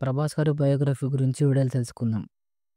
ప్రభాస్ గారి బయోగ్రఫీ గురించి వీడియోలు తెలుసుకుందాం.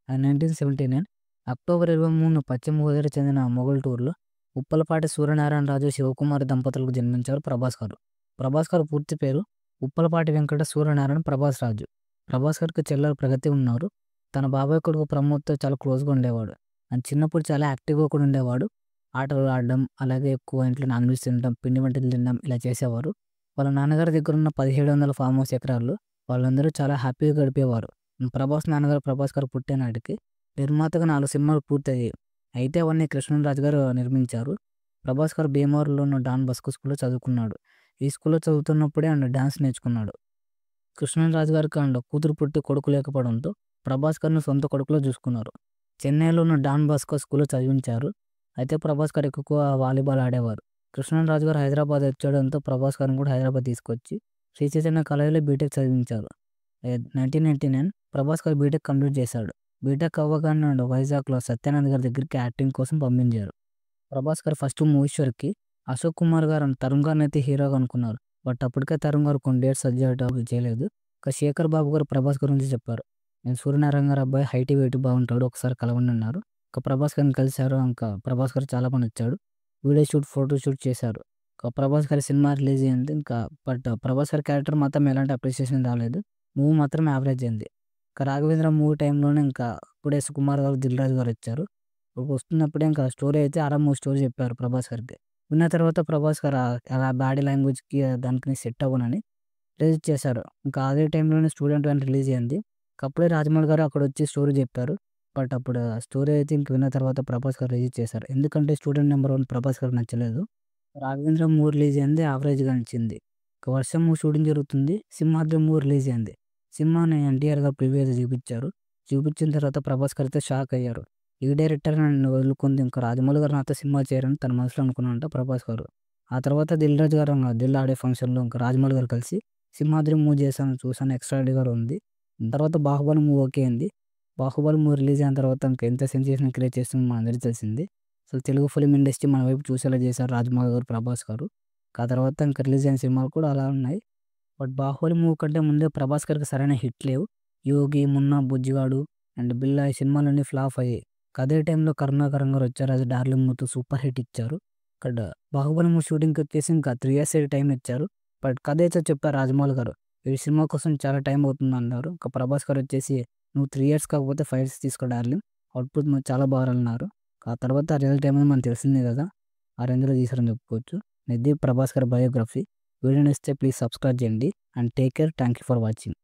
1979 అక్టోబర్ 23న పశ్చిమ గోదావరికి చెందిన మొగల్తూరులో ఉప్పలపాటి సూర్యనారాయణరాజు, శివకుమారి దంపతులకు జన్మించారు ప్రభాస్ గారు. ప్రభాస్ గారి పూర్తి పేరు ఉప్పలపాటి వెంకట సూర్యనారాయణ ప్రభాస్ రాజు. ప్రభాస్ గారికి చెల్లెలు ప్రగతి ఉన్నారు. తన బాబాయ్ కొడుకు ప్రమోద్‌తో చాలా క్లోజ్‌గా ఉండేవాడు. అండ్ చిన్నప్పుడు చాలా యాక్టివ్‌గా కూడా ఉండేవాడు. ఆటలు ఆడడం, అలాగే ఎక్కువ ఇంట్లో నాన్ వెజ్ తినడం, పిండి వంటలు తినడం ఇలా చేసేవారు. వాళ్ళ నాన్నగారి దగ్గర ఉన్న 1700 ఫార్మ్ హౌస్ ఎకరాల్లో వాళ్ళందరూ చాలా హ్యాపీగా గడిపేవారు. ప్రభాస్ నాన్నగారు ప్రభాస్ గారు పుట్టే నాటికి నిర్మాతగా 4 సినిమాలు పూర్తయ్యాయి. అయితే అవన్నీ కృష్ణరాజు గారు నిర్మించారు. ప్రభాస్ గారు భీమవరంలో ఉన్న డాన్ బస్కో స్కూల్‌లో చదువుకున్నాడు. ఈ స్కూల్‌లో చదువుతున్నప్పుడే ఆయన డాన్స్ నేర్చుకున్నాడు. కృష్ణరాజు గారికి కూతురు పుట్టి కొడుకు లేకపోవడంతో ప్రభాస్ గారిని సొంత కొడుకులా చూసుకున్నారు. చెన్నైలో ఉన్న డాన్ బస్కో స్కూల్‌లో చదివించారు. అయితే ప్రభాస్ గారు ఎక్కువ వాలీబాల్ ఆడేవారు. కృష్ణరాజు గారు హైదరాబాద్ వచ్చేయడంతో ప్రభాస్ గారిని కూడా హైదరాబాద్ తీసుకొచ్చి శ్రీ చైతన్య కాలేజీలో బీటెక్ చదివించారు. 1999 ప్రభాస్ గారు బీటెక్ కంప్లీట్ చేశాడు. బీటెక్ అవ్వగానే వైజాగ్‌లో సత్యానంద్ గారి దగ్గరికి యాక్టింగ్ కోసం పంపించారు. ప్రభాస్ గారు ఫస్ట్ మూవీశ్వర్‌కి అశోక్ కుమార్ గారు అండ్ తరుణ్ గారిని అయితే హీరోగా అనుకున్నారు. బట్ అప్పటికే తరుణ్ గారు కొన్ని డేట్స్ సర్జరీ అవి చేయలేదు. ఇక శేఖర్ బాబు గారు ప్రభాస్ గురించి చెప్పారు. నేను సూర్యనారాయణ గారి అబ్బాయి హైట్ వెయిట్ బాగుంటాడు, ఒకసారి కలవండి అన్నారు. ఇక ప్రభాస్ గారిని కలిశారు. ఇంకా ప్రభాస్ గారు చాలా బాగా నచ్చాడు. వీడియో షూట్, ఫోటో షూట్ చేశారు. ఇక ప్రభాస్ గారి సినిమా రిలీజ్ అయింది. ఇంకా బట్ ప్రభాస్ గారి క్యారెక్టర్ మాత్రం ఎలాంటి అప్రిషియేషన్ రాలేదు. మూవీ మాత్రం యావరేజ్ అయింది. ఇక రాఘవేంద్ర మూవీ టైంలోనే ఇంకా అప్పుడే సుకుమార్ గారు, దిల్ రాజు గారు వచ్చారు. వస్తున్నప్పుడే ఇంకా స్టోరీ అయితే ఆరామో స్టోరీ చెప్పారు ప్రభాస్ గారికి. విన్న తర్వాత ప్రభాస్ గారు అలా బాడీ లాంగ్వేజ్‌కి దానికి సెట్ అవ్వనని రిలీజ్ చేశారు. ఇంకా అదే టైంలోనే స్టూడెంట్ 1 రిలీజ్ అయింది. అప్పుడే రాజమౌళి గారు అక్కడొచ్చి స్టోరీ చెప్పారు. బట్ అప్పుడు స్టోరీ అయితే ఇంక విన్న తర్వాత ప్రభాస్ గారు రిలీజ్ చేశారు. ఎందుకంటే స్టూడెంట్ నెంబర్ 1 ప్రభాస్ గారికి నచ్చలేదు. రాఘవేంద్ర మూవీ రిలీజ్ అయింది. యావరేజ్‌గా నచ్చింది. ఇక వర్షం మూవీ షూటింగ్ జరుగుతుంది. సింహాద్రి మూవీ రిలీజ్ అయింది. సినిమాని ఎన్టీఆర్ గారు ప్రివ్యూ అయితే చూపించారు. చూపించిన తర్వాత ప్రభాస్ గారు అయితే షాక్ అయ్యారు. ఈ డైరెక్టర్ నన్ను వదులుకుంది ఇంకా రాజమౌళి గారు నాతో సినిమా చేయరని తన మనసులో అనుకున్నారంట ప్రభాస్ గారు. ఆ తర్వాత దిల్ రాజు గారు దిల్ ఆడే ఫంక్షన్‌లో ఇంకా రాజమౌళి గారు కలిసి సింహాద్రి మూవీ చేశాను, చూసాను, ఎక్స్ట్రాఆర్డినరీగా ఉంది. తర్వాత బాహుబలి మూవీ ఓకే అయింది. బాహుబలి మూవీ రిలీజ్ అయిన తర్వాత ఇంకా ఎంత సెన్సేషన్ క్రియేట్ చేస్తుందో మనందరికీ తెలిసింది. అసలు తెలుగు ఫిల్మ్ ఇండస్ట్రీ మన వైపు చూసేలా చేశారు రాజమౌళి గారు, ప్రభాస్ గారు. ఆ తర్వాత ఇంకా రిలీజ్ అయిన సినిమాలు కూడా అలా ఉన్నాయి. బట్ బాహుబలి మూవీ కంటే ముందే ప్రభాస్ గారికి సరైన హిట్ లేవు. 'యోగి', 'మున్నా', 'బుజ్జిగాడు' అండ్ 'బిల్లా' ఈ సినిమాలన్నీ ఫ్లాప్ అయ్యాయి. అదే టైంలో 'కరుణాకరన్' గారు వచ్చారు. అది 'డార్లింగ్' మూవీతో సూపర్ హిట్ ఇచ్చారు. ఇక్కడ 'బాహుబలి' మూవీ షూటింగ్‌కి వచ్చేసి ఇంకా 3 ఇయర్స్ టైం ఇచ్చారు. బట్ కథ అయితే చెప్పారు రాజమౌళి గారు. ఈ సినిమా కోసం చాలా టైం అవుతుందన్నారు. ఇంకా ప్రభాస్ గారు వచ్చేసి నువ్వు 3 ఇయర్స్ కాకపోతే 5 ఇయర్స్ తీసుకో డార్లింగ్, అవుట్‌పుట్ నువ్వు చాలా బాగాన్నారు. ఆ తర్వాత రిజల్ట్ ఏమైందో మనకు తెలిసిందే కదా! ఆ రేంజ్‌లో తీశారని చెప్పుకోవచ్చు. ఇది ప్రభాస్ గారి బయోగ్రఫీ. వీడియో నచ్చితే ప్లీజ్ సబ్స్క్రైబ్ చేయండి and take care. Thank you for watching.